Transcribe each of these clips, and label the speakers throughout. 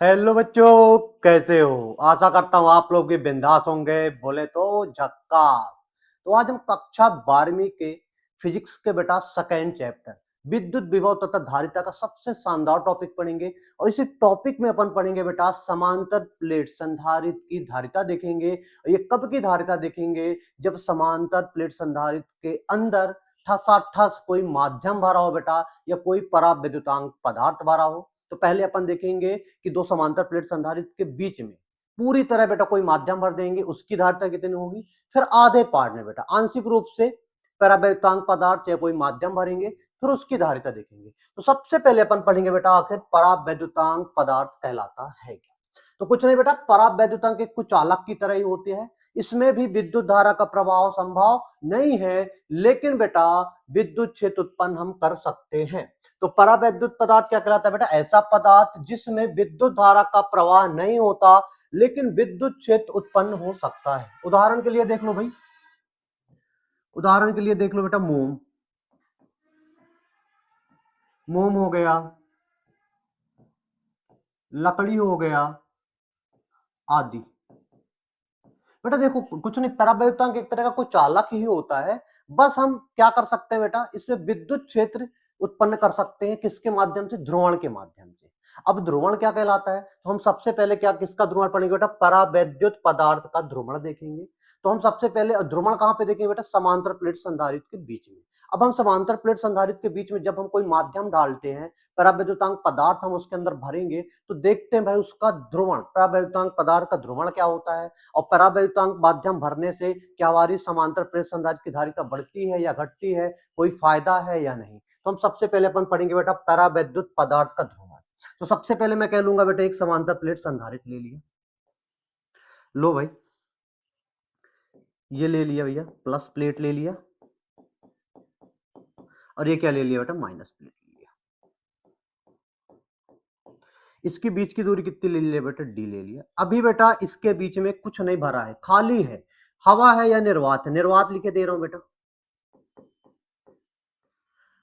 Speaker 1: Hello बच्चों, कैसे हो? आशा करता हूँ आप लोग भी बिंदास होंगे, बोले तो झक्कास। तो आज हम कक्षा 12वीं के फिजिक्स के बेटा सेकेंड चैप्टर विद्युत विभव तथा धारिता का सबसे शानदार टॉपिक पढ़ेंगे। और इसी टॉपिक में अपन पढ़ेंगे बेटा समांतर प्लेट संधारित्र की धारिता देखेंगे। और ये कब की धारिता देखेंगे? जब समांतर प्लेट संधारित्र के अंदर ठसाठस कोई माध्यम भरा हो बेटा, या कोई पराविद्युतांक पदार्थ भरा हो। तो पहले अपन देखेंगे कि दो समांतर प्लेट संधारित्र के बीच में पूरी तरह बेटा कोई माध्यम भर देंगे, उसकी धारिता कितनी होगी। फिर आधे पार्ट में बेटा आंशिक रूप से परावैद्युतांक पदार्थ या कोई माध्यम भरेंगे, फिर उसकी धारिता देखेंगे। तो सबसे पहले अपन पढ़ेंगे बेटा आखिर परावैद्युतांक पदार्थ कहलाता है क्या। तो कुछ नहीं बेटा, परावैद्युतांक एक कुछ चालक की तरह ही होती है। इसमें भी विद्युत धारा का प्रवाह संभव नहीं है, लेकिन बेटा विद्युत क्षेत्र उत्पन्न हम कर सकते हैं। तो परावैद्युत पदार्थ क्या कहलाता है बेटा? ऐसा पदार्थ जिसमें विद्युत धारा का प्रवाह नहीं होता, लेकिन विद्युत क्षेत्र उत्पन्न हो सकता है। उदाहरण के लिए देख लो भाई, उदाहरण के लिए देख लो बेटा, मोम। मोम हो गया, लकड़ी हो गया, आदि। बेटा देखो, कुछ नहीं, परावैद्युतांक एक तरह का कोई चालक ही होता है। बस हम क्या कर सकते हैं बेटा, इसमें विद्युत क्षेत्र उत्पन्न कर सकते हैं। किसके माध्यम से? ध्रुवण के माध्यम से। अब ध्रुवण क्या कहलाता है? तो हम सबसे पहले क्या किसका ध्रुवण पढ़ेंगे बेटा? परावैद्युत पदार्थ का ध्रुवण देखेंगे। तो हम सबसे पहले ध्रुवण कहां पे देखेंगे बेटा? समांतर प्लेट संधारित्र के बीच में। अब हम समांतर प्लेट संधारित्र के बीच में जब हम कोई माध्यम डालते हैं, परावैद्युतांक पदार्थ हम उसके अंदर भरेंगे, तो देखते हैं भाई उसका ध्रुवण, परावैद्युतांक पदार्थ का ध्रुवण क्या होता है। और परावैद्युतांक माध्यम भरने से क्या हमारी समांतर प्लेट संधारित्र की धारिता बढ़ती है या घटती है, कोई फायदा है या नहीं। तो हम सबसे पहले अपन पढ़ेंगे बेटा परावैद्युत पदार्थ का ध्रुवण। तो सबसे पहले मैं कह लूंगा बेटा एक समांतर प्लेट संधारित्र ले लिया। लो भाई, ये ले लिया भैया, प्लस प्लेट ले लिया। और ये क्या ले लिया बेटा? माइनस प्लेट ले लिया। इसके बीच की दूरी कितनी ले लिया बेटा? डी ले लिया। अभी बेटा इसके बीच में कुछ नहीं भरा है, खाली है। हवा है या निर्वात है? निर्वात लिखे दे रहा हूं बेटा।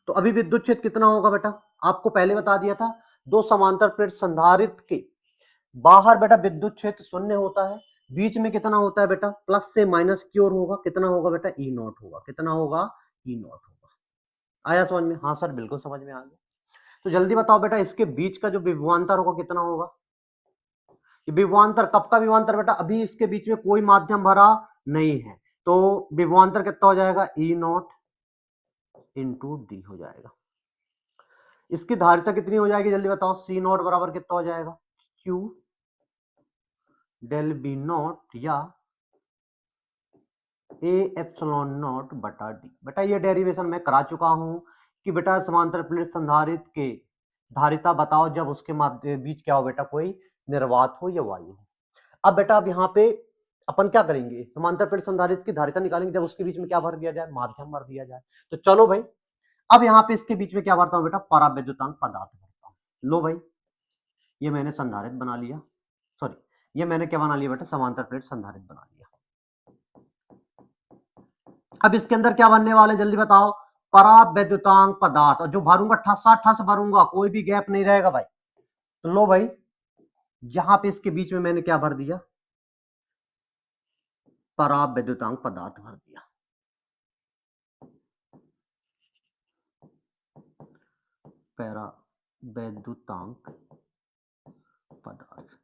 Speaker 1: तो अभी विद्युत क्षेत्र कितना होगा बेटा? आपको पहले बता दिया था, दो समांतर प्लेट संधारित्र के बाहर बेटा विद्युत क्षेत्र शून्य होता है। बीच में कितना होता है बेटा? प्लस से माइनस की ओर होगा। कितना होगा बेटा? ई नॉट होगा। कितना होगा? ई नॉट होगा। आया समझ में? हाँ सर, बिल्कुल समझ में आ गया। तो जल्दी बताओ बेटा, इसके बीच का जो विभवांतर होगा कितना होगा? ये विभवांतर कब का विभवांतर बेटा? अभी इसके बीच में कोई माध्यम भरा नहीं है, तो विभवांतर कितना हो जाएगा? ई नॉट इंटू डी हो जाएगा। इसकी धारिता कितनी हो जाएगी? जल्दी बताओ। सी नॉट बराबर कितना हो जाएगा? क्यू डेल बी नॉट या ए एप्सिलॉन नॉट बटा डी। बेटा ये डेरिवेशन मैं करा चुका हूं कि बेटा समांतर प्लेट संधारित्र के धारिता बताओ जब उसके माध्य बीच क्या हो बेटा? कोई निर्वात हो या वायु हो। अब बेटा अब यहाँ पे अपन क्या करेंगे? समांतर प्लेट संधारित्र की धारिता निकालेंगे जब उसके बीच में क्या भर दिया जाए? माध्यम भर दिया जाए। तो चलो भाई, अब यहाँ पे इसके बीच में क्या भरता हूँ बेटा? परावैद्युतांक पदार्थ भरता हूँ। लो भाई, ये मैंने संधारित्र बना लिया। सॉरी, ये मैंने क्या बना लिया बेटा? समांतर प्लेट संधारित्र बना लिया। अब इसके अंदर क्या बनने वाले? जल्दी बताओ। परावैद्युतांक पदार्थ। और जो भरूंगा ठसा ठस भरूंगा, कोई भी गैप नहीं रहेगा भाई। तो लो भाई, यहां पे इसके बीच में मैंने क्या भर दिया? परावैद्युतांक पदार्थ भर दिया। परावैद्युतांक पदार्थ।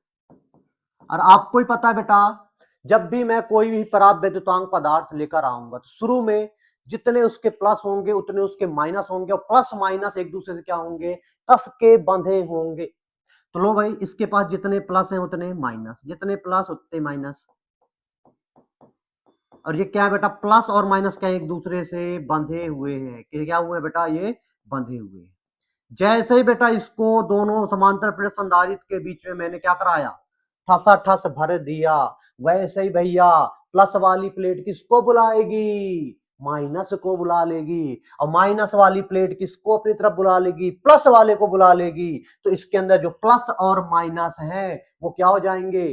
Speaker 1: और आपको ही पता है बेटा, जब भी मैं कोई भी परावैद्युतांक पदार्थ लेकर आऊंगा तो शुरू में जितने उसके प्लस होंगे उतने उसके माइनस होंगे, और प्लस माइनस एक दूसरे से क्या होंगे? कस के बंधे होंगे। तो लो भाई, इसके पास जितने प्लस हैं उतने माइनस, जितने प्लस उतने माइनस। और ये क्या है बेटा? प्लस और माइनस क्या एक दूसरे से बंधे हुए हैं। क्या हुए बेटा? ये बंधे हुए हैं। जैसे ही बेटा इसको दोनों समांतर प्लेट संधारित्र के बीच में मैंने क्या कराया? ठसा ठस भर दिया। वैसे ही भैया प्लस वाली प्लेट किसको बुलाएगी? माइनस को बुला लेगी। और माइनस वाली प्लेट किसको अपनी तरफ बुला लेगी? प्लस वाले को बुला लेगी। तो इसके अंदर जो प्लस और माइनस है वो क्या हो जाएंगे?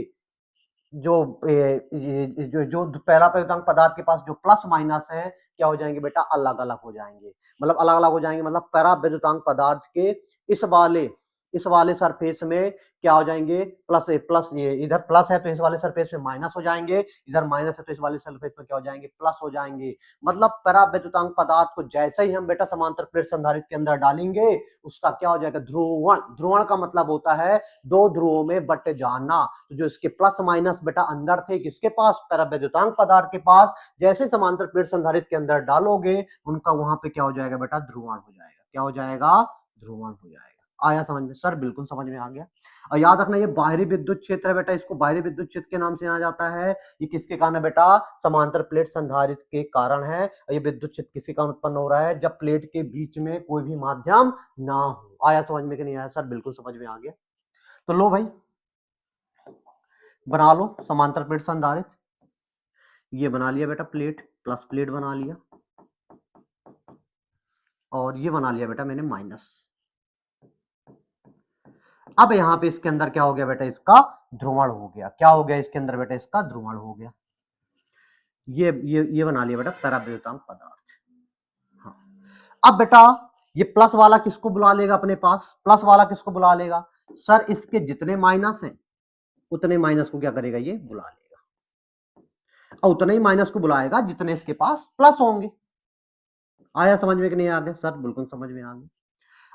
Speaker 1: जो जो पहला परिवर्तनांक पदार्थ के पास जो प्लस माइनस है क्या हो जाएंगे बेटा? अलग अलग हो जाएंगे। मतलब अलग अलग हो जाएंगे, मतलब परावैद्युतांक पदार्थ के इस वाले इस वाले सरफेस में क्या हो जाएंगे, प्लस प्लस, ये इधर प्लस है तो इस वाले सरफेस में माइनस हो जाएंगे, इधर माइनस है तो इस वाले सरफेस में क्या हो जाएंगे, प्लस हो जाएंगे। मतलब परावैद्युतांक पदार्थ को जैसे ही हम बेटा समांतर प्लेट संधारित्र के अंदर डालेंगे उसका क्या हो जाएगा, ध्रुवण। ध्रुवण का मतलब होता है दो ध्रुवों में बट जाना। तो जो इसके प्लस माइनस बेटा अंदर थे किसके पास, परावैद्युतांक पदार्थ के पास, जैसे समांतर प्लेट संधारित्र के अंदर डालोगे उनका वहां पे क्या हो जाएगा बेटा, ध्रुवण हो जाएगा। क्या हो जाएगा, ध्रुवण हो जाएगा। आया समझ में सर, बिल्कुल समझ में आ गया। और याद रखना ये बाहरी विद्युत क्षेत्र है बेटा, इसको बाहरी विद्युत क्षेत्र के नाम से जाना जाता है। ये किसके कारण है बेटा, समांतर प्लेट संधारित्र के कारण है। और ये विद्युत क्षेत्र किसके कारण उत्पन्न हो रहा है, जब प्लेट के बीच में कोई भी माध्यम ना हो। आया समझ में कि नहीं आया सर, बिल्कुल समझ में आ गया। तो लो भाई बना लो समांतर प्लेट संधारित्र। ये बना लिया बेटा प्लेट, प्लस प्लेट बना लिया, और ये बना लिया बेटा मैंने माइनस। अब यहां पे इसके अंदर क्या हो गया बेटा, इसका ध्रुवण हो गया। क्या हो गया इसके अंदर बेटा, इसका ध्रुवण हो गया। ये बना लिया बेटा परावैद्युतांक पदार्थ। हाँ। अब बेटा ये प्लस वाला किसको बुला लेगा अपने पास, प्लस वाला किसको बुला लेगा, सर इसके जितने माइनस हैं उतने माइनस को क्या करेगा, ये बुला लेगा। और उतने ही माइनस को बुलाएगा जितने इसके पास प्लस होंगे। आया समझ में कि नहीं आ गया सर, बिल्कुल समझ में आ गया।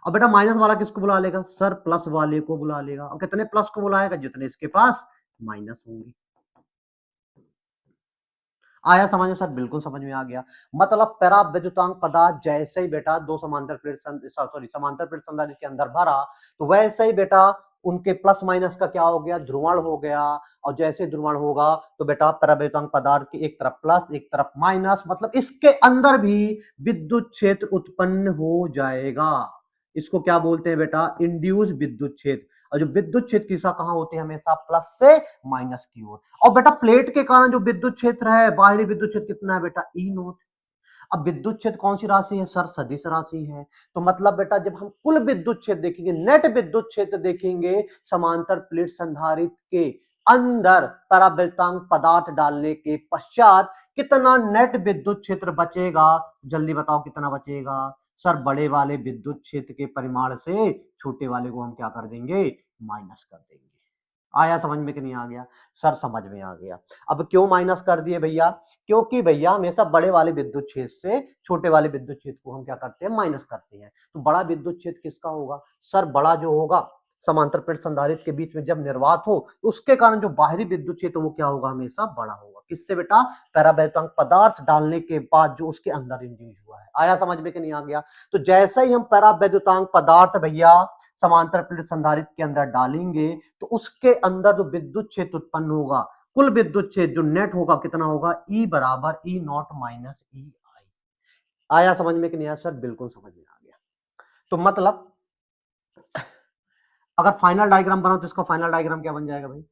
Speaker 1: अब बेटा माइनस वाला किसको बुला लेगा, सर प्लस वाले को बुला लेगा। और कितने प्लस को बुलाएगा, जितने इसके पास माइनस होंगे। आया समझ में सर, बिल्कुल समझ में आ गया। मतलब परावैद्युतांक पदार्थ जैसे ही बेटा दो समांतर प्लेट समांतर प्लेट संधारित्र के अंदर भरा, तो वैसे ही बेटा उनके प्लस माइनस का क्या हो गया, ध्रुवण हो गया। और जैसे ध्रुवण होगा तो बेटा परावैद्युतांक पदार्थ की एक तरफ प्लस एक तरफ माइनस, मतलब इसके अंदर भी विद्युत क्षेत्र उत्पन्न हो जाएगा। इसको क्या बोलते हैं बेटा, इंड्यूस विद्युत क्षेत्र। और जो विद्युत क्षेत्र की दिशा कहां होती है, हमेशा प्लस से माइनस की ओर। और बेटा प्लेट के कारण जो विद्युत क्षेत्र है, बाहरी विद्युत क्षेत्र कितना है बेटा, ई नोट। अब विद्युत क्षेत्र कौन सी राशि है सर, सदिश राशि है। तो मतलब बेटा जब हम कुल विद्युत क्षेत्र देखेंगे, नेट विद्युत क्षेत्र देखेंगे समांतर प्लेट संधारित्र के अंदर परावैद्युतांक पदार्थ डालने के पश्चात कितना नेट विद्युत क्षेत्र बचेगा, जल्दी बताओ कितना बचेगा। सर बड़े वाले विद्युत क्षेत्र के परिमाण से छोटे वाले को हम क्या कर देंगे, माइनस कर देंगे। आया समझ में कि नहीं आ गया सर, समझ में आ गया। अब क्यों माइनस कर दिए भैया, क्योंकि भैया हमेशा बड़े वाले विद्युत क्षेत्र से छोटे वाले विद्युत क्षेत्र को हम क्या करते हैं, माइनस करते हैं। तो बड़ा विद्युत क्षेत्र किसका होगा, सर बड़ा जो होगा समांतर प्लेट संधारित्र के बीच में जब निर्वात हो तो उसके कारण जो बाहरी विद्युत क्षेत्र वो क्या होगा, हमेशा बड़ा होगा। किससे बेटा, परावैद्युतांक पदार्थ डालने के बाद जो उसके अंदर इंड्यूस हुआ है। आया समझ में कि नहीं आ गया। तो जैसे ही हम परावैद्युतांक पदार्थ भैया समांतर प्लेट संधारित्र के अंदर डालेंगे तो उसके अंदर जो विद्युत क्षेत्र उत्पन्न होगा, कुल विद्युत क्षेत्र जो नेट होगा कितना होगा, ई बराबर ई नॉट माइनस ई आई। आया समझ में कि नहीं आया सर, बिल्कुल समझ में आ गया। तो मतलब अगर फाइनल डायग्राम बनाओ तो इसका फाइनल डायग्राम क्या बन जाएगा भाई,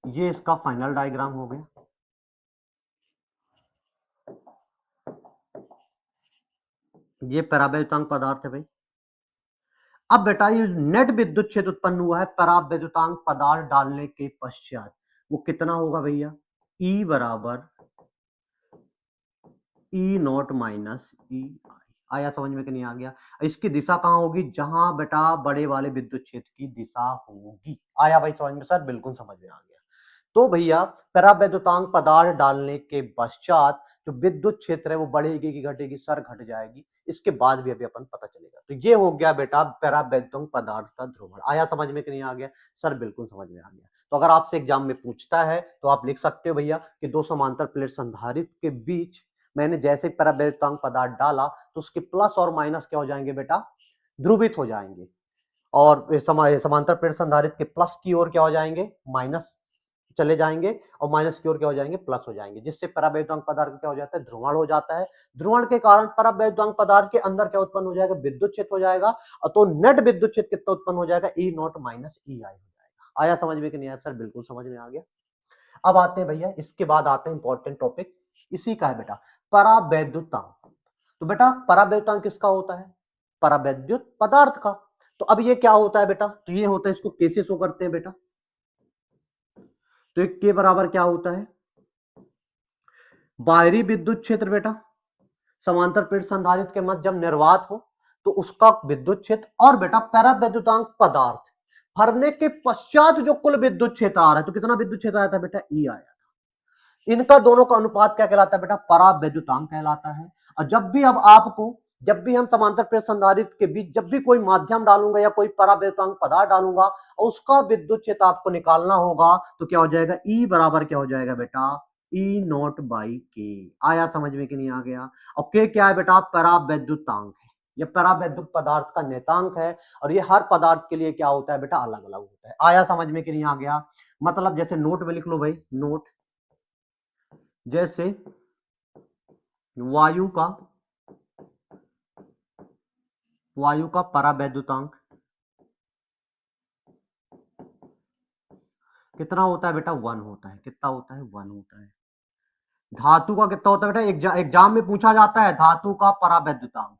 Speaker 1: ये इसका फाइनल डायग्राम हो गया। ये परावैद्युतांक पदार्थ है भाई। अब बेटा ये नेट विद्युत क्षेत्र उत्पन्न हुआ है परावैद्युतांक पदार्थ डालने के पश्चात, वो कितना होगा भैया, ई बराबर ई नॉट माइनस ई आई। आया समझ में कि नहीं आ गया। इसकी दिशा कहां होगी, जहां बेटा बड़े वाले विद्युत क्षेत्र की दिशा होगी। आया भाई समझ में सर, बिल्कुल समझ में आ गया। तो भैया परावैद्युतांक पदार्थ डालने के पश्चात जो विद्युत क्षेत्र है वो बढ़ेगी कि घटेगी, सर घट जाएगी। इसके बाद भी अभी अपन पता चलेगा। तो ये हो गया बेटा परावैद्युतांक पदार्थ का ध्रुवण। आया समझ में कि नहीं आ गया सर, बिल्कुल समझ में आ गया। तो अगर आपसे एग्जाम में पूछता है तो आप लिख सकते हो भैया कि दो समांतर प्लेट संधारित्र के बीच मैंने जैसे परावैद्युतांक पदार्थ डाला तो उसके प्लस और माइनस क्या हो जाएंगे बेटा, ध्रुवित हो जाएंगे। और समांतर प्लेट संधारित्र के प्लस की ओर क्या हो जाएंगे, माइनस चले जाएंगे, और माइनस की ओर क्या हो जाएंगे, प्लस हो जाएंगे, जिससे परावैद्युतांक पदार्थ क्या हो जाता है, ध्रुवण हो जाता है। ध्रुवण के कारण परावैद्युतांक पदार्थ के अंदर क्या उत्पन्न हो जाएगा, विद्युत क्षेत्र हो जाएगा। और तो नेट विद्युत क्षेत्र कितना उत्पन्न हो जाएगा, ई नॉट माइनस ई आई हो जाएगा। आया समझ में कि नहीं आया सर, बिल्कुल समझ में आ गया। अब आते हैं भैया, इसके बाद आते हैं इंपॉर्टेंट टॉपिक, इसी का है बेटा परावैद्युतांक। तो बेटा परावैद्युतांक किसका होता है, परावैद्युत पदार्थ का। तो अब ये क्या होता है बेटा, तो ये होता है, इसको कैसे शो करते हैं बेटा, तो एक के बराबर क्या होता है, बाहरी विद्युत क्षेत्र बेटा समांतर प्लेट संधारित्र के मध्य जब निर्वात हो तो उसका विद्युत क्षेत्र और बेटा परावैद्युतांक पदार्थ भरने के पश्चात जो कुल विद्युत क्षेत्र आ रहा है, तो कितना विद्युत क्षेत्र आया था बेटा, ई आया था। इनका दोनों का अनुपात क्या कहलाता है बेटा, परावैद्युतांक कहलाता है। और जब भी अब आपको, जब भी हम समांतर प्लेट संधारित्र के बीच जब भी कोई माध्यम डालूंगा या कोई परावैद्युतांक पदार्थ डालूंगा और उसका विद्युत क्षेत्र आपको निकालना होगा, तो क्या हो जाएगा, ई बराबर क्या हो जाएगा बेटा, ई नॉट बाई के। आया समझ में कि नहीं आ गया? और के क्या है बेटा, परावैद्युतांक है, ये परावैद्युत पदार्थ का नेतांक है। और ये हर पदार्थ के लिए क्या होता है बेटा, अलग अलग होता है। आया समझ में कि नहीं आ गया? मतलब जैसे नोट में लिख लो भाई, नोट जैसे वायु का परावैद्युतांक कितना होता है बेटा, 1 होता है। कितना होता है, 1 होता है। धातु का कितना होता है बेटा, एग्जाम में पूछा जाता है धातु का परावैद्युतांक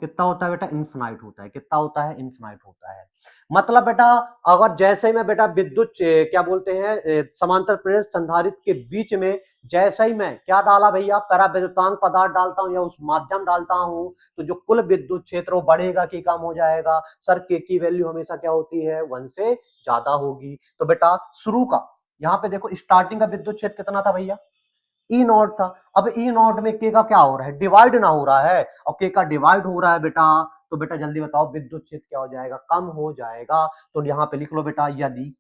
Speaker 1: कितना होता है बेटा, इन्फिनाइट होता है। कितना होता है, इन्फिनाइट होता है। मतलब बेटा अगर जैसे ही मैं बेटा विद्युत क्या बोलते हैं समांतर प्रेरक संधारित्र के बीच में जैसे ही मैं क्या डाला भैया, परावैद्युतांक पदार्थ डालता हूं या उस माध्यम डालता हूं, तो जो कुल विद्युत क्षेत्र वो बढ़ेगा कि कम हो जाएगा? सर के की वैल्यू हमेशा क्या होती है, 1 से ज्यादा होगी। तो बेटा शुरू का यहाँ पे देखो स्टार्टिंग का विद्युत क्षेत्र कितना था भैया, ई नॉट था। अब ई नॉट में के का क्या हो रहा है, डिवाइड ना हो रहा है, और के का डिवाइड हो रहा है बेटा, तो बेटा जल्दी बताओ विद्युत क्षेत्र क्या हो जाएगा, कम हो जाएगा। तो यहां पे लिख लो बेटा, यदि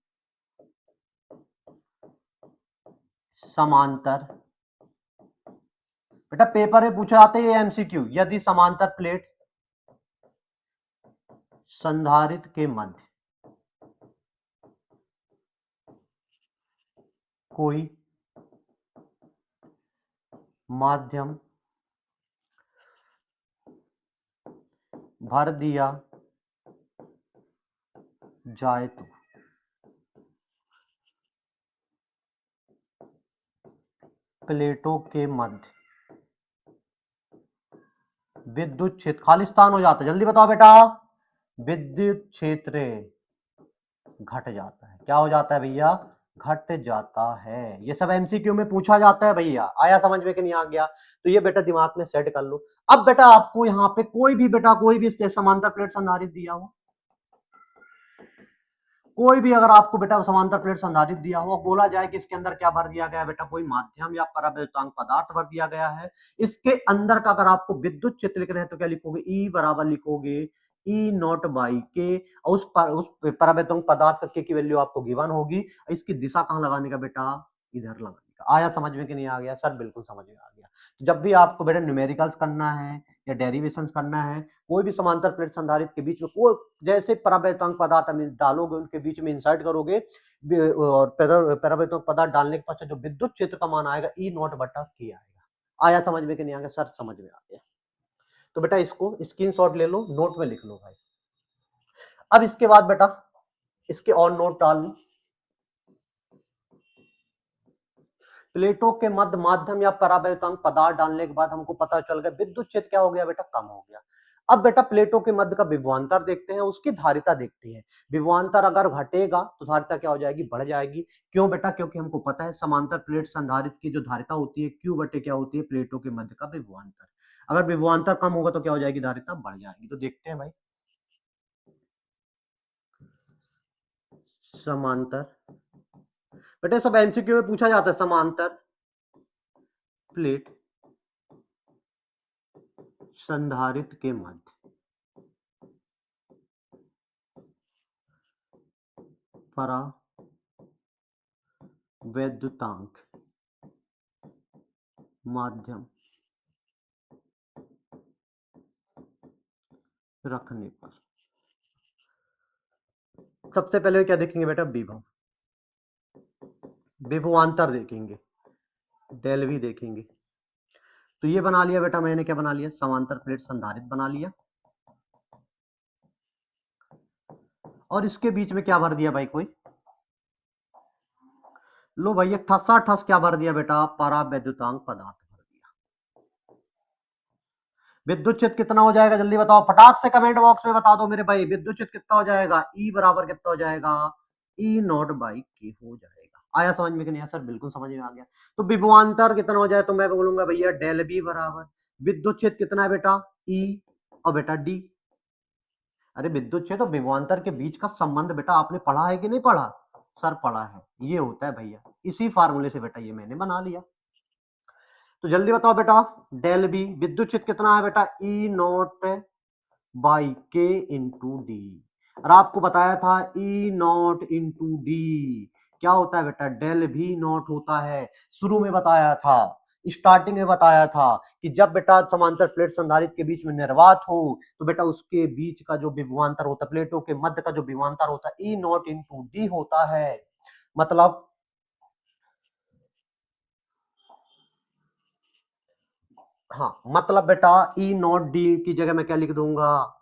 Speaker 1: समांतर, बेटा पेपर में पूछा जाता है एमसीक्यू, यदि समांतर प्लेट संधारित्र के मध्य कोई माध्यम भर दिया जाए तो प्लेटों के मध्य विद्युत क्षेत्र खालिस्तान हो जाता है। जल्दी बताओ बेटा, विद्युत क्षेत्र घट जाता है। क्या हो जाता है भैया, घट जाता है। ये सब एमसीक्यू में पूछा जाता है भैया। आया समझ में कि नहीं आ गया? तो ये बेटा दिमाग में सेट कर लो। अब बेटा आपको यहाँ पे कोई भी बेटा कोई भी समांतर प्लेट संधारित्र दिया हो, कोई भी अगर आपको बेटा समांतर प्लेट संधारित्र दिया हो, बोला जाए कि इसके अंदर क्या भर दिया गया है बेटा, कोई माध्यम या परावैद्युतांक पदार्थ भर दिया गया है, इसके अंदर का अगर आपको विद्युत क्षेत्र लिख रहे हैं तो क्या लिखोगे, ई बराबर लिखोगे ई नॉट बाई के। उस परावैद्युतांक पदार्थ का के की वैल्यू आपको गिवन होगी। इसकी दिशा कहां लगाने का बेटा, इधर लगाने का। आया समझ में कि नहीं आ गया? सर बिल्कुल समझ में आ गया। तो जब भी आपको बेटा न्यूमेरिकल्स करना है या डेरिवेशंस करना है, कोई भी समांतर प्लेट संधारित्र के बीच में कोई जैसे परावैद्युतांक पदार्थ डालोगे, उनके बीच में इंसर्ट करोगे, और परावैद्युतांक पदार्थ डालने के पश्चात जो विद्युत क्षेत्र का मान आएगा, ई नॉट बटा के आएगा। आया समझ में कि नहीं आ गया? सर समझ में आ गया। तो बेटा इसको स्क्रीनशॉट ले लो, नोट में लिख लो भाई। अब इसके बाद बेटा इसके और नोट डाल लो। प्लेटों के मध्य माध्यम या परावैद्युतांक पदार्थ डालने के बाद हमको पता चल गया विद्युत क्षेत्र क्या हो गया बेटा, कम हो गया। अब बेटा प्लेटों के मध्य का विभवांतर देखते हैं, उसकी धारिता देखते हैं। विभवांतर अगर घटेगा तो धारिता क्या हो जाएगी, बढ़ जाएगी। क्यों बेटा, क्योंकि हमको पता है समांतर प्लेट संधारित्र की जो धारिता होती है क्यू बटे क्या होती है, प्लेटों के मध्य का विभवांतर। अगर विभवांतर कम होगा तो क्या हो जाएगी, धारिता बढ़ जाएगी। तो देखते हैं भाई, समांतर, बेटा सब एमसीक्यू में पूछा जाता है, समांतर प्लेट संधारित्र के मध्य परावैद्युतांक माध्यम रखने पर सबसे पहले क्या देखेंगे बेटा, विभव, विभवांतर देखेंगे, डेल भी देखेंगे। तो ये बना लिया बेटा मैंने, क्या बना लिया, समांतर प्लेट संधारित्र बना लिया। और इसके बीच में क्या भर दिया भाई, कोई लो भाई, ये ठसा ठस क्या भर दिया बेटा, परावैद्युतांक पदार्थ भर दिया। विद्युत क्षेत्र कितना हो जाएगा, जल्दी बताओ, फटाक से कमेंट बॉक्स में बता दो मेरे भाई, विद्युत क्षेत्र कितना हो जाएगा, ई बराबर कितना हो जाएगा, ई नॉट बाई के हो जाएगा। आया समझ में कि नहीं आया? सर बिल्कुल समझ में आ गया। तो विभवांतर कितना हो जाए तो मैं बोलूंगा भैया डेल बी बराबर विद्युत क्षेत्र कितना है बेटा ई और बेटा डी। अरे विद्युत क्षेत्र और विभवांतर के बीच का संबंध बेटा आपने पढ़ा है कि नहीं पढ़ा? सर पढ़ा है, ये होता है भैया, इसी फार्मूले से बेटा ये मैंने बना लिया। तो जल्दी बताओ बेटा, डेल बी विद्युत क्षेत्र कितना है बेटा E naught by K into D. और आपको बताया था ई नॉट इंटू डी क्या होता है बेटा डेल भी नॉट होता है। शुरू में बताया था, स्टार्टिंग में बताया था कि जब बेटा समांतर प्लेट संधारित्र के बीच में निर्वात हो तो बेटा उसके बीच का जो विभवांतर होता है, प्लेटों के मध्य का जो विभवांतर होता है ई नॉट इंटू डी होता है। मतलब हाँ, मतलब बेटा ई नॉट डी की जगह मैं क्या लिख दूंगा,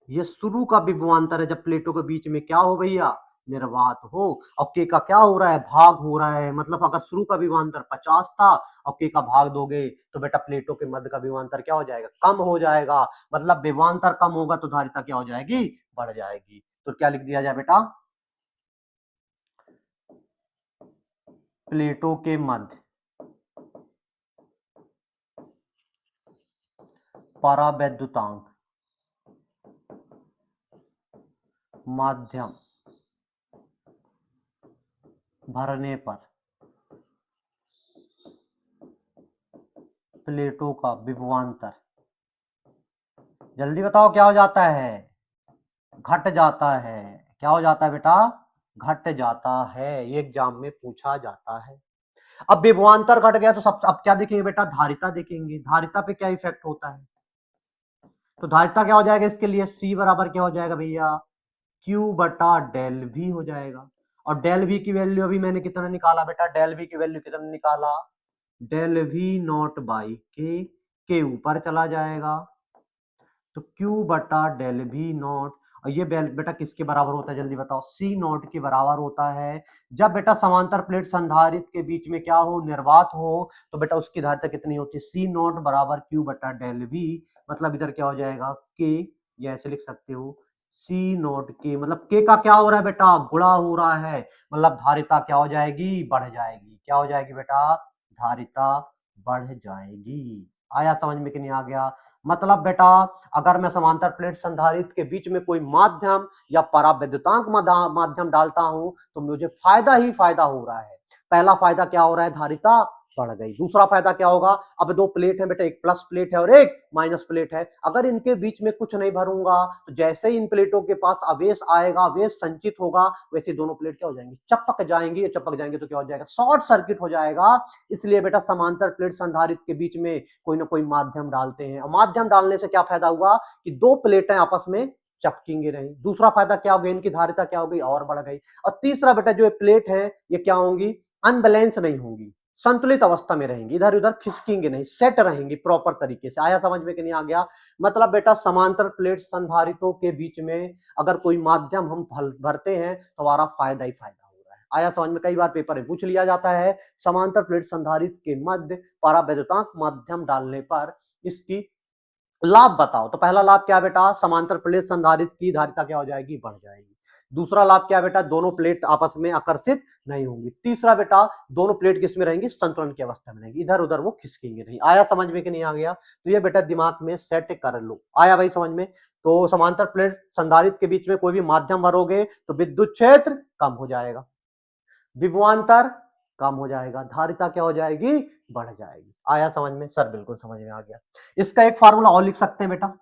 Speaker 1: ये शुरू का विभवांतर है जब प्लेटों के बीच में क्या हो भैया निर्वात हो। और के का क्या हो रहा है भाग हो रहा है, मतलब अगर शुरू का विभवांतर 50 था और के का भाग दोगे तो बेटा प्लेटों के मध्य का विभवांतर क्या हो जाएगा कम हो जाएगा। मतलब विभवांतर कम होगा तो धारिता क्या हो जाएगी बढ़ जाएगी। तो क्या लिख दिया जाए बेटा प्लेटों के मध्य परावैद्युतांक माध्यम भरने पर प्लेटों का विभवांतर जल्दी बताओ क्या हो जाता है घट जाता है। क्या हो जाता है बेटा घट जाता है, ये एग्जाम में पूछा जाता है। अब विभवांतर घट गया तो सब अब क्या देखेंगे बेटा धारिता देखेंगे, धारिता पे क्या इफेक्ट होता है। तो धारिता क्या हो जाएगा इसके लिए C बराबर क्या हो जाएगा भैया Q बटा डेल V हो जाएगा। और डेल V की वैल्यू अभी मैंने कितना निकाला बेटा डेल V की वैल्यू कितना निकाला डेल V नॉट बाई के ऊपर चला जाएगा तो Q बटा डेल V नॉट और ये बेटा किसके बराबर होता है जल्दी बताओ C नॉट के बराबर होता है। जब बेटा समांतर प्लेट संधारित्र के बीच में क्या हो निर्वात हो तो बेटा उसकी धारिता कितनी होती है C नॉट बराबर Q बटा डेल V। मतलब इधर क्या हो जाएगा K, ये ऐसे लिख सकते हो C नॉट K, मतलब K का क्या हो रहा है बेटा गुणा हो रहा है, मतलब धारिता क्या हो जाएगी बढ़ जाएगी। क्या हो जाएगी बेटा धारिता बढ़ जाएगी। आया समझ में कि नहीं आ गया? मतलब बेटा अगर मैं समांतर प्लेट संधारित्र के बीच में कोई माध्यम या परावैद्युतांक माध्यम डालता हूं तो मुझे फायदा ही फायदा हो रहा है। पहला फायदा क्या हो रहा है धारिता बढ़ गई। दूसरा फायदा क्या होगा अब दो प्लेट है बेटा एक प्लस प्लेट है और एक माइनस प्लेट है, अगर इनके बीच में कुछ नहीं भरूंगा तो जैसे ही इन प्लेटों के पास आवेश आएगा आवेश संचित होगा वैसे दोनों प्लेट क्या हो जाएंगी चपक जाएंगी, चपक जाएंगे तो क्या हो जाएगा शॉर्ट सर्किट हो जाएगा। इसलिए बेटा समांतर प्लेट संधारित्र के बीच में कोई ना कोई माध्यम डालते हैं और माध्यम डालने से क्या फायदा हुआ कि दो प्लेटें आपस में चपकेंगे नहीं। दूसरा फायदा क्या हो गया इनकी धारिता क्या हो गई और बढ़ गई। और तीसरा बेटा जो प्लेट है ये क्या होंगी अनबैलेंस नहीं होंगी, संतुलित अवस्था में रहेंगी, इधर उधर खिसकेंगे नहीं, सेट रहेंगी प्रॉपर तरीके से। आया समझ में कि नहीं आ गया? मतलब बेटा समांतर प्लेट संधारित्रों के बीच में अगर कोई माध्यम हम भरते हैं तो हमारा फायदा ही फायदा हो रहा है। आया समझ में? कई बार पेपर में पूछ लिया जाता है समांतर प्लेट संधारित्र के मध्य परावैद्युतांक माध्यम डालने पर इसकी लाभ बताओ। तो पहला लाभ क्या बेटा समांतर प्लेट संधारित्र की धारिता क्या हो जाएगी बढ़ जाएगी। दूसरा लाभ क्या बेटा दोनों प्लेट आपस में आकर्षित नहीं होंगी। तीसरा बेटा दोनों प्लेट किस में रहेंगी संतुलन की अवस्था में रहेंगी, इधर उधर वो खिसकेंगे नहीं। आया समझ में कि नहीं आ गया? तो ये बेटा दिमाग में सेट कर लो। आया भाई समझ में? तो समांतर प्लेट संधारित्र के बीच में कोई भी माध्यम भरोगे तो विद्युत क्षेत्र कम हो जाएगा, विभवांतर कम हो जाएगा, धारिता क्या हो जाएगी बढ़ जाएगी। आया समझ में? सर बिल्कुल समझ में आ गया। इसका एक फार्मूला और लिख सकते हैं बेटा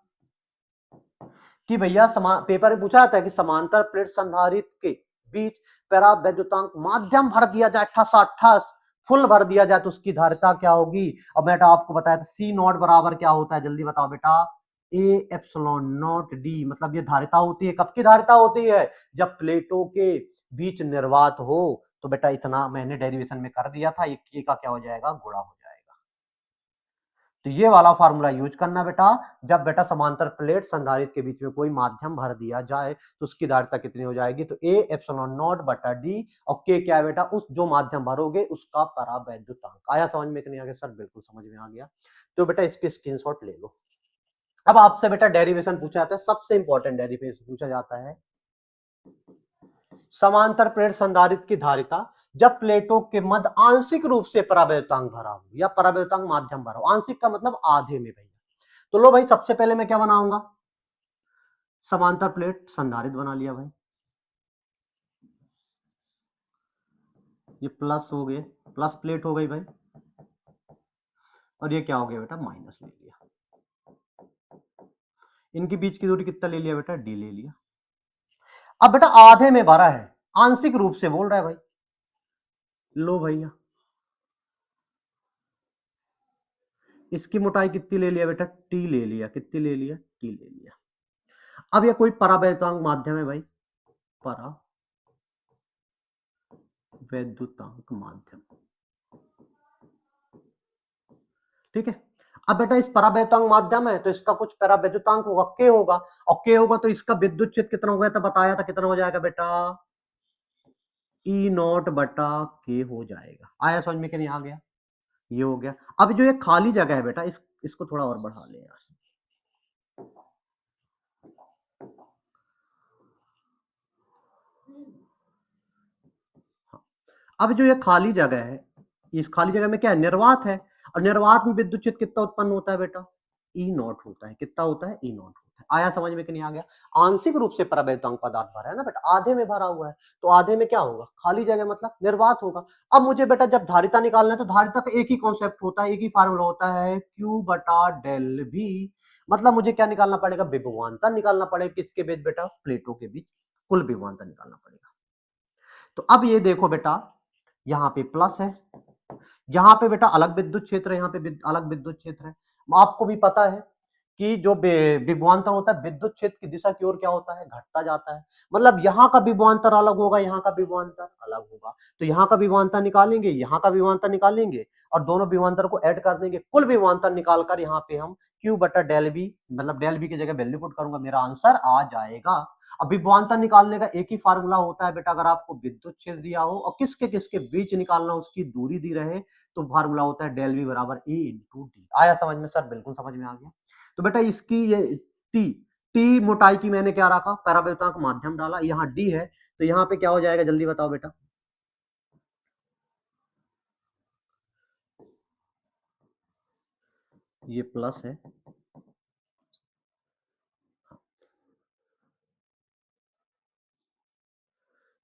Speaker 1: कि भैया पेपर में पूछा जाता है कि समांतर प्लेट संधारित्र के बीच परावैद्युतांक माध्यम भर दिया जाए ठस फुल भर दिया जाए तो उसकी धारिता क्या होगी। और बेटा आपको बताया था सी नॉट बराबर क्या होता है जल्दी बताओ बेटा ए एप्सिलॉन नॉट डी। मतलब ये धारिता होती है, कब की धारिता होती है जब प्लेटों के बीच निर्वात हो। तो बेटा इतना मैंने डेरिवेशन में कर दिया था, ये का क्या हो जाएगा गुणा हो जाएगा। तो ये वाला फार्मूला यूज करना बेटा जब बेटा समांतर प्लेट संधारित्र के बीच में कोई माध्यम भर दिया जाए तो उसकी धारिता कितनी हो जाएगी तो ए एप्सिलॉन नॉट बटा डी और के क्या है बेटा उस जो माध्यम भरोगे उसका परावैद्युतांक। आया समझ में? इतनी आ गया? सर बिल्कुल समझ में आ गया। तो बेटा इसकी स्क्रीनशॉट ले लो। अब आपसे बेटा डेरिवेशन पूछा जाता है, सबसे इंपॉर्टेंट डेरिवेशन पूछा जाता है समांतर प्लेट संधारित्र की धारिता जब प्लेटों के मध्य आंशिक रूप से परावैद्युतांक भरा हो या परावैद्युतांक माध्यम भरा हो। आंशिक का मतलब आधे में भैया। तो लो भाई, सबसे पहले मैं क्या बनाऊंगा, समांतर प्लेट संधारित्र बना लिया भाई, ये प्लस हो गए, प्लस प्लेट हो गई भाई, और ये क्या हो गया बेटा, माइनस ले लिया। इनके बीच की दूरी कितना ले लिया बेटा, डी ले लिया। अब बेटा आधे में भरा है, आंशिक रूप से बोल रहा है भाई, लो भैया इसकी मोटाई कितनी ले लिया बेटा, टी ले लिया, कितनी ले लिया, टी ले लिया। अब ये कोई परावैद्युतांक माध्यम है भाई, परावैद्युतांक माध्यम, ठीक है। अब बेटा इस परावैद्युतांक माध्यम है तो इसका कुछ परावैद्युतांक होगा, के होगा, और के होगा तो इसका विद्युत क्षेत्र कितना हो गया था, बताया था कितना हो जाएगा बेटा, ई नॉट बटा के हो जाएगा। आया समझ में कि नहीं, आ गया, ये हो गया। अब जो ये खाली जगह है बेटा, इसको थोड़ा और बढ़ा ले यार। अब जो ये खाली जगह है, इस खाली जगह में क्या है, निर्वात है, और निर्वात में विद्युत क्षेत्र कितना उत्पन्न होता है बेटा, ई नॉट होता है। कितना होता है, ई नॉट होता है। आया समझ में कि नहीं, आ गया। आंशिक रूप से परावैद्युतांक पदार्थ भरा है ना बेटा, आधे में भरा हुआ है, तो आधे में क्या होगा, खाली जगह मतलब निर्वात होगा। अब मुझे बेटा जब धारिता निकालना है तो धारिता का एक ही कॉन्सेप्ट होता है, एक ही फार्मूला होता है, क्यू बटा डेल भी। मतलब मुझे क्या निकालना पड़ेगा, विभवांतर निकालना पड़ेगा, किसके बीच बेटा, प्लेटों के बीच कुल विभवांतर निकालना पड़ेगा। तो अब ये देखो बेटा, यहाँ पे प्लस है, यहाँ पे बेटा अलग विद्युत क्षेत्र है, यहाँ पे अलग विद्युत क्षेत्र है। आपको भी पता है कि जो विभवांतर होता है विद्युत क्षेत्र की दिशा की ओर क्या होता है, घटता जाता है। मतलब यहाँ का विभवांतर अलग होगा, यहाँ का विभवांतर अलग होगा, तो यहाँ का विभवांतर निकालेंगे, यहाँ का विभवांतर निकालेंगे, और दोनों विभवांतर को ऐड कर देंगे, कुल विभवांतर निकालकर यहाँ पे हम क्यू बटा डेल बी, मतलब डेल बी की जगह वैल्यू पुट करूंगा, मेरा आंसर आ जाएगा। अब विभवांतर निकालने का एक ही फार्मूला होता है बेटा, अगर आपको विद्युत क्षेत्र दिया हो और किसके किसके बीच निकालना, उसकी दूरी दी रहे, तो फार्मूला होता है डेल वी बराबर ए इंटू डी। आया समझ में सर, बिल्कुल समझ में आ गया। तो बेटा इसकी ये टी, टी मोटाई की मैंने क्या रखा, परावैद्युतांक माध्यम डाला, यहाँ डी है, तो यहाँ पे क्या हो जाएगा, जल्दी बताओ बेटा, ये प्लस है,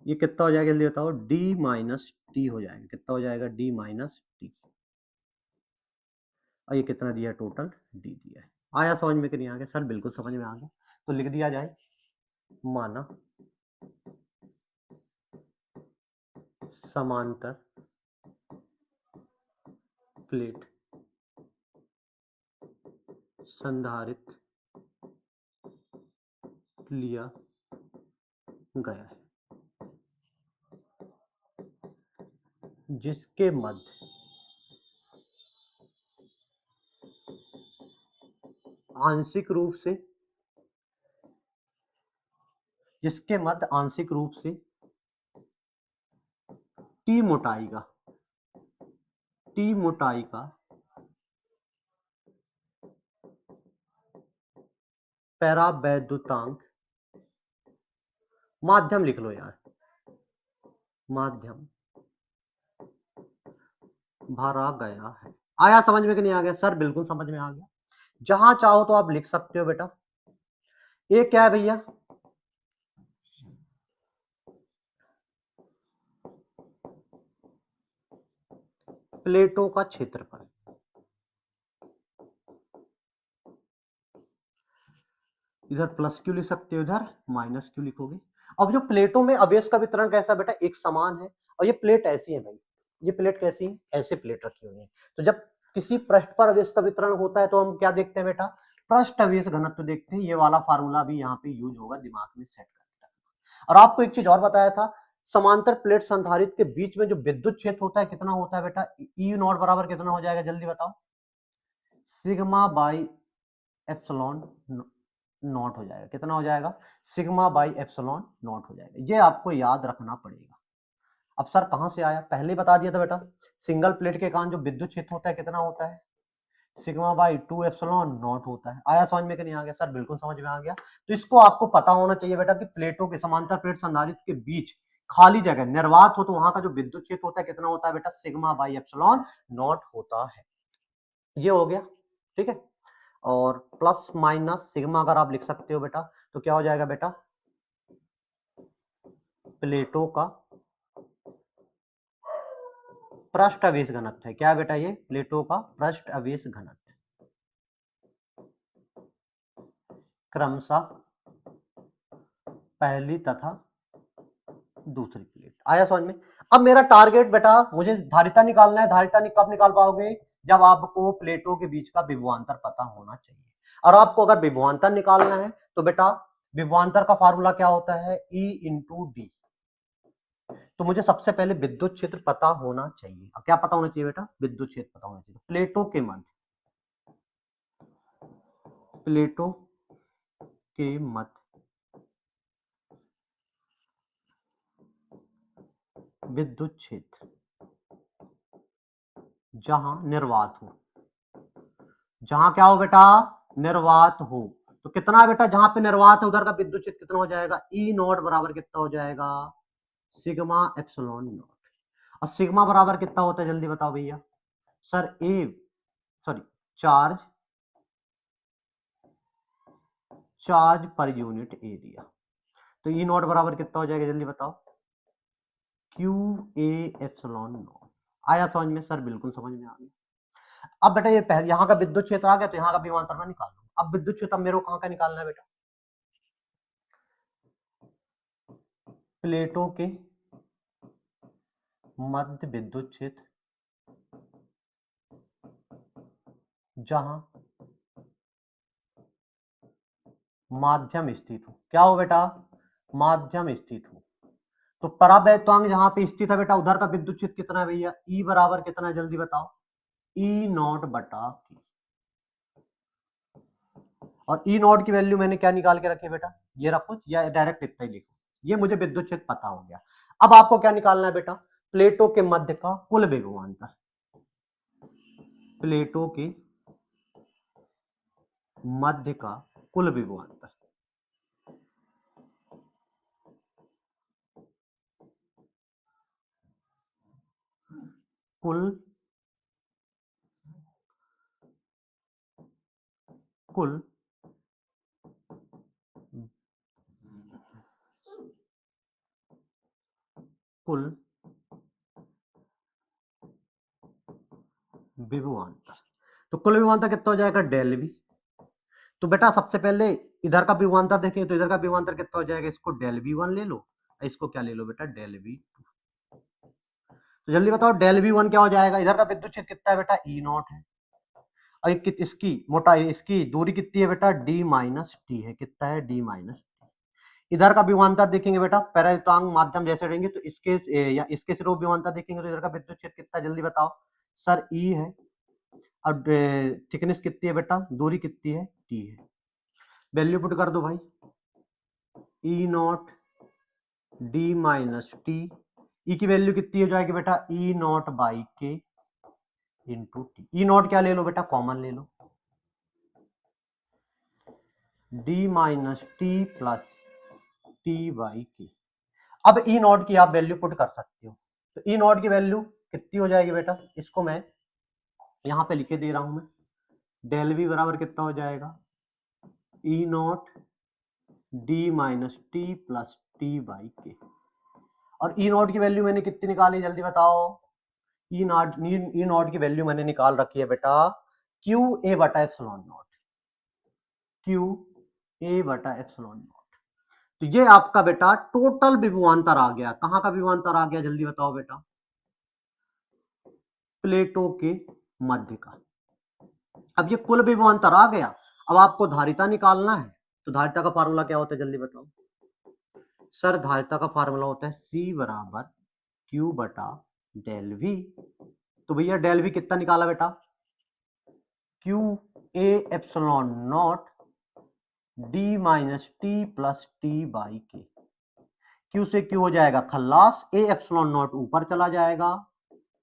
Speaker 1: ये कितना हो जाएगा, जल्दी बताओ, डी माइनस टी हो जाएगा। कितना हो जाएगा, डी माइनस टी, और ये कितना दिया, टोटल डी दिया है। आया समझ में कि नहीं आ गया सर, बिल्कुल समझ में आ गया। तो लिख दिया जाए, माना समांतर प्लेट संधारित्र लिया गया है जिसके मध्य आंशिक रूप से, जिसके मध्य आंशिक रूप से टी मोटाई का, टी मोटाई का परावैद्युतांक माध्यम लिख लो यार, माध्यम भरा गया है। आया समझ में कि नहीं आ गया सर, बिल्कुल समझ में आ गया। जहां चाहो तो आप लिख सकते हो बेटा। ये क्या है भैया, प्लेटों का क्षेत्रफल। इधर प्लस क्यू लिख सकते हो, इधर माइनस क्यू लिखोगे। अब जो प्लेटों में अवेश का वितरण कैसा बेटा, एक समान है, और ये प्लेट ऐसी है भाई, ये प्लेट कैसी है, ऐसे प्लेट रखी हुई है। तो जब किसी पृष्ठ पर अवेश का वितरण होता है तो हम क्या देखते हैं बेटा, पृष्ठ अवेश घनत्व देखते हैं। ये वाला फार्मूला भी यहाँ पे यूज होगा, दिमाग में सेट करके रखना। और आपको एक चीज और बताया था, समांतर प्लेट संधारित्र के बीच में जो विद्युत क्षेत्र होता है कितना होता है बेटा, ई नॉट बराबर कितना हो जाएगा, जल्दी बताओ, सिग्मा बाई एप्सिलॉन नॉट हो जाएगा। कितना हो जाएगा, सिग्मा बाई एप्सिलॉन नॉट हो जाएगा। ये आपको याद रखना पड़ेगा। अब सर कहां से आया, पहले बता दिया था बेटा, सिंगल प्लेट के कारण जो विद्युत क्षेत्र होता है कितना होता है, सिग्मा बाई 2 एप्सिलॉन नॉट होता है। आया समझ में कि नहीं आ गया सर, बिल्कुल समझ में आ गया। तो इसको आपको पता होना चाहिए बेटा कि प्लेटों के, समांतर प्लेट संधारित्र के बीच खाली जगह निर्वात हो तो वहां का जो विद्युत क्षेत्र होता है कितना होता है बेटा, सिग्मा बाई एप्सिलॉन नॉट होता है। ये हो गया, ठीक है। और प्लस माइनस सिग्मा अगर आप लिख सकते हो बेटा तो क्या हो जाएगा बेटा, प्लेटों का पृष्ठ आवेश घनत्व है। क्या बेटा, ये प्लेटों का पृष्ठ आवेश घनत्व क्रमशः पहली तथा दूसरी प्लेट। आया समझ में? अब मेरा टारगेट बेटा, मुझे धारिता निकालना है। धारिता कब निकाल पाओगे, जब आपको प्लेटों के बीच का विभवांतर पता होना चाहिए। और आपको अगर विभवांतर निकालना है तो बेटा विभवांतर का फार्मूला क्या होता है, E इंटू डी। तो मुझे सबसे पहले विद्युत क्षेत्र पता होना चाहिए। अब क्या पता होना चाहिए बेटा, विद्युत क्षेत्र पता होना चाहिए। प्लेटों के मध्य, प्लेटों के मध्य विद्युत क्षेत्र जहां निर्वात हो, जहां क्या हो बेटा, निर्वात हो। तो कितना है बेटा, जहां पे निर्वात है उधर का विद्युत क्षेत्र कितना हो जाएगा, ई नॉट बराबर कितना हो जाएगा, सिग्मा एप्सिलॉन नॉट। और सिग्मा बराबर कितना होता है जल्दी बताओ भैया, सर ए सॉरी चार्ज, चार्ज पर यूनिट एरिया। तो ई नॉट बराबर कितना हो जाएगा जल्दी बताओ, क्यू ए एप्सिलॉन नॉट। आया समझ में? सर बिल्कुल समझ में आ गया। अब बेटा ये पहले यहाँ का विद्युत क्षेत्र आ गया तो यहाँ का विभवांतर मैं निकाल लूंगा। अब विद्युत क्षेत्र मेरे को कहाँ का निकालना है बेटा, प्लेटों के मध्य विद्युत क्षेत्र जहां माध्यम स्थित हो। क्या हो बेटा, माध्यम स्थित हो। तो परावैद्युतांक जहां पे स्थित है बेटा उधर का विद्युत क्षेत्र कितना है भैया, ई बराबर कितना है जल्दी बताओ, ई नॉट बटा की। और ई नॉट की वैल्यू मैंने क्या निकाल के रखी है बेटा, ये रखो या डायरेक्ट इतना ही लिखो, ये मुझे विद्युत क्षेत्र पता हो गया। अब आपको क्या निकालना है बेटा, प्लेटों के मध्य का कुल विभवांतर, प्लेटों के मध्य का कुल विभवांतर। कुल कुल कुल विभवांतर। तो कुल विभवांतर कितना हो जाएगा, डेल वी। तो बेटा सबसे पहले इधर का विभवांतर देखें तो इधर का विभवांतर कितना हो जाएगा, इसको डेल वी वन ले लो, इसको क्या ले लो बेटा, डेल वी टू। तो जल्दी बताओ डेल वी वन क्या हो जाएगा, इधर का विद्युत क्षेत्र कितना है बेटा, ई नॉट है। और इसकी मोटाई, इसकी दूरी कितनी है बेटा, डी माइनस टी है। कितना है, डी माइनस। इधर का विभवांतर देखेंगे बेटा, परावैद्युतांक माध्यम जैसे रहेंगे तो इसके या इसके सिरों विभवांतर देखेंगे तो इधर का विद्युत क्षेत्र कितना, जल्दी बताओ सर, ई है। और थिकनेस कितनी है बेटा, दूरी कितनी है, टी है। वैल्यू पुट कर दो भाई, E naught D minus T, E की वैल्यू कितनी हो जाएगी बेटा, E naught by K into T. E naught क्या ले लो बेटा, कॉमन ले लो, D minus T plus T by K. अब ई नॉट की आप वैल्यू पुट कर सकते हो। तो ई नॉट की वैल्यू कितनी हो जाएगी बेटा, इसको मैं यहां पे लिखे दे रहा हूं मैं, डेल वी बराबर कितना हो जाएगा, E naught D minus T plus T by K. और ई नॉट की वैल्यू मैंने कितनी निकाली जल्दी बताओ, ई नॉट की वैल्यू मैंने निकाल रखी है बेटा, क्यू ए बटा एप्सिलॉन नॉट, क्यू ए बटा एप्सिलॉन नॉट। तो ये आपका बेटा टोटल विभवांतर आ गया। कहां का विभवांतर आ गया जल्दी बताओ बेटा, प्लेटों के मध्य का। अब ये कुल विभवांतर आ गया। अब आपको धारिता निकालना है। तो धारिता का फार्मूला क्या होता है जल्दी बताओ सर, धारिता का फार्मूला होता है C बराबर Q बटा डेल वी। तो भैया डेल वी कितना निकाला बेटा, Q A epsilon not D minus T plus T by के। क्यू से क्यू हो जाएगा खल्लास, ए एप्सिलॉन नॉट ऊपर चला जाएगा,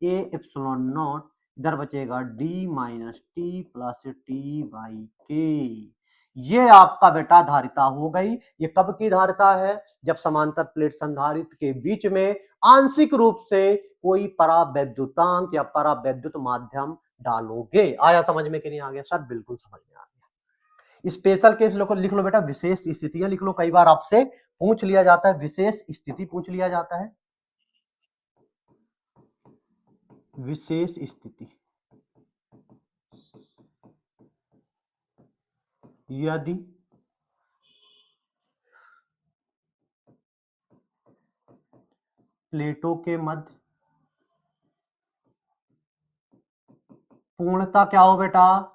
Speaker 1: ए एप्सिलॉन नॉट इधर बचेगा D minus T plus T by के। ये आपका बेटा धारिता हो गई। ये कब की धारिता है? जब समांतर प्लेट संधारित्र के बीच में आंशिक रूप से कोई परावैद्युतांक या परावैद्युत माध्यम डालोगे। आया समझ में कि नहीं आ गया सर? बिल्कुल समझ में आ गया। स्पेशल केस लिख लो बेटा, विशेष स्थितियां लिख लो। कई बार आपसे पूछ लिया जाता है, विशेष स्थिति पूछ लिया जाता है। विशेष स्थिति, यदि प्लेटों के मध्य पूर्णता क्या हो बेटा?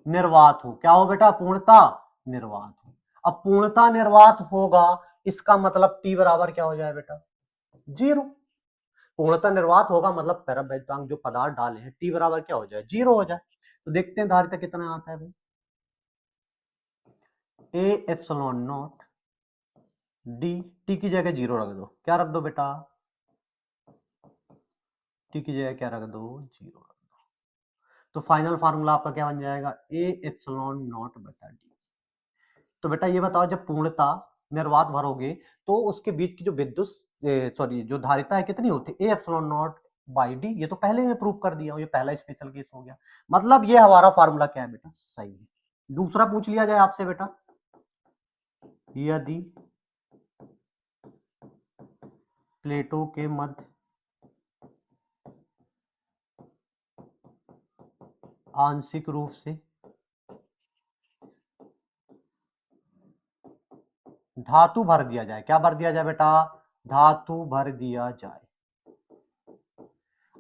Speaker 1: निर्वात हो। क्या हो बेटा? पूर्णता निर्वात हो। अब पूर्णता निर्वात होगा, इसका मतलब टी बराबर क्या हो जाए बेटा? जीरो। पूर्णता निर्वात होगा मतलब परावैद्युतांक जो पदार्थ डाले हैं टी बराबर क्या हो जाए? जीरो हो जाए। तो देखते हैं धारिता कितना आता है भाई। A epsilon not D, T की जगह जीरो रख दो। क्या रख दो बेटा? टी की जगह क्या रख दो? जीरो रख दो। तो फाइनल फार्मूला आपका क्या बन जाएगा? ए एप्सिलॉन नॉट बटा डी। तो बेटा ये बताओ, जब पूर्णता निर्वात भरोगे तो उसके बीच की जो विद्युत सॉरी जो धारिता है कितनी होती है? A epsilon not by D. ये तो पहले मैं प्रूव कर दिया हूं, ये पहला स्पेशल केस हो गया। मतलब ये हमारा फार्मूला क्या है बेटा? सही है। दूसरा पूछ लिया जाए आपसे बेटा, यदि प्लेटों के मध्य आंशिक रूप से धातु भर दिया जाए। क्या भर दिया जाए बेटा? धातु भर दिया जाए।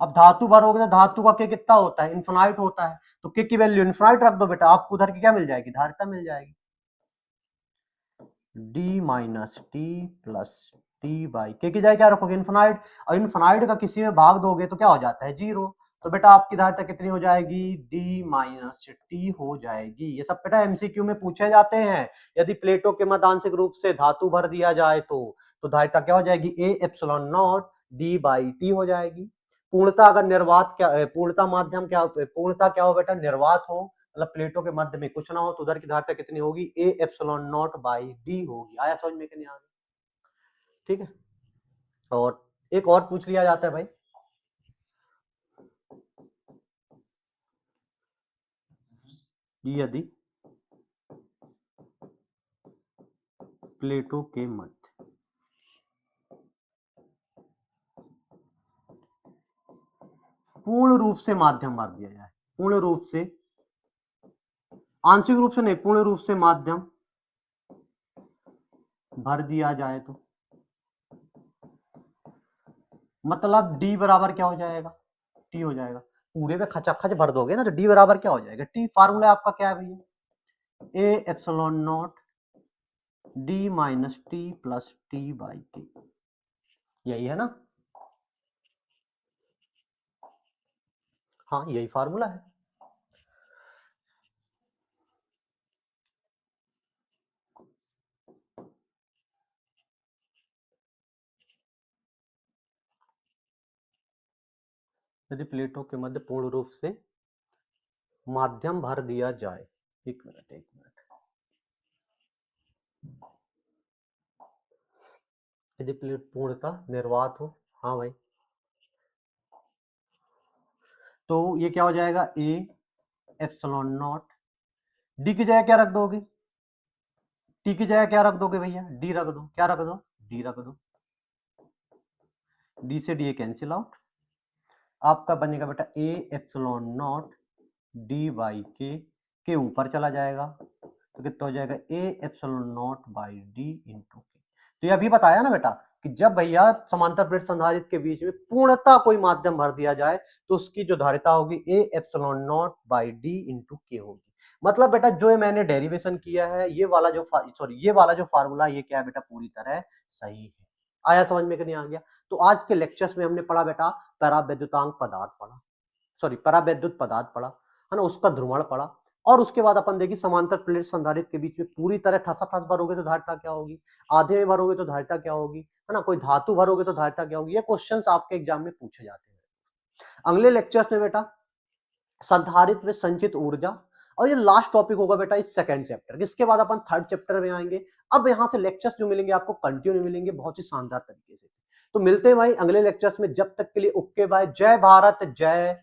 Speaker 1: अब धातु भरोगे तो धातु का के कितना होता है? इन्फिनाइट होता है। तो के की वैल्यू इन्फिनाइट रख दो बेटा, आपको उधर की क्या मिल जाएगी? धारिता मिल जाएगी। D minus T plus T by के की जगह क्या रखोगे? इन्फिनाइट। और इन्फिनाइट का किसी में भाग दोगे तो क्या हो जाता है? जीरो। तो बेटा आपकी धारिता कितनी हो जाएगी? डी माइनस टी हो जाएगी। ये सब बेटा एमसीक्यू में पूछे जाते हैं। यदि प्लेटों के मध्य आंशिक रूप से धातु भर दिया जाए तो धारिता क्या हो जाएगी? A epsilon not D by T हो जाएगी। पूर्णता अगर निर्वात क्या पूर्णता माध्यम क्या पूर्णता क्या हो बेटा? निर्वात हो, मतलब प्लेटों के मध्य में कुछ ना हो, तो उधर की धारिता कितनी होगी? A epsilon not by D होगी। आया समझ में कि नहीं आया? ठीक है। और एक और पूछ लिया जाता है भाई, यदि प्लेटों के मध्य पूर्ण रूप से माध्यम भर दिया जाए, पूर्ण रूप से, आंशिक रूप से नहीं, पूर्ण रूप से माध्यम भर दिया जाए तो मतलब डी बराबर क्या हो जाएगा? टी हो जाएगा। पूरे में खचाखच भर दोगे ना तो डी बराबर क्या हो जाएगा? टी। फार्मूला आपका क्या है भैया? A epsilon not D minus T plus T by के। यही है ना? हाँ यही फार्मूला है। यदि प्लेटों के मध्य पूर्ण रूप से माध्यम भर दिया जाए, एक मिनट एक मिनट, यदि प्लेट पूर्णता निर्वात हो, हाँ भाई, तो ये क्या हो जाएगा? ए एप्सिलॉन नॉट डी की जगह क्या रख दोगे? टी की जगह क्या रख दोगे भैया? डी रख दो। क्या रख दो? डी रख दो। डी से डी कैंसिल आउट। आपका बनेगा बेटा A epsilon not D by के ऊपर चला जाएगा तो कितना हो जाएगा? A epsilon not by D into के। तो ये अभी बताया ना बेटा कि जब भैया समांतर प्लेट संधारित्र के बीच में पूर्णता कोई माध्यम भर दिया जाए तो उसकी जो धारिता होगी A epsilon not by D into के होगी। मतलब बेटा जो मैंने डेरिवेशन किया है, ये वाला जो ये वाला जो फार्मूला, ये क्या है बेटा? पूरी तरह सही है। आया समझ में कि नहीं आ गया? तो आज के लेक्चर्स में हमने पढ़ा बेटा परावैद्युतांक पदार्थ पढ़ा, परावैद्युत पदार्थ पढ़ा, है ना, उसका ध्रुवण पढ़ा। और उसके बाद अपन देखिए समांतर प्लेट संधारित्र के बीच में पूरी तरह ठसाठस भरोगे तो धारिता क्या होगी, आधे में भरोगे तो धारिता क्या होगी, है ना, कोई धातु भरोगे तो धारिता क्या होगी। ये क्वेश्चंस आपके एग्जाम में पूछे जाते हैं। अगले लेक्चर्स में बेटा संधारित्र में संचित ऊर्जा और ये लास्ट टॉपिक होगा बेटा इस सेकंड चैप्टर। इसके बाद अपन थर्ड चैप्टर में आएंगे। अब यहाँ से लेक्चर्स जो मिलेंगे आपको कंटिन्यू मिलेंगे बहुत ही शानदार तरीके से। तो मिलते हैं भाई अगले लेक्चर्स में, जब तक के लिए ओके बाय, जय भारत जय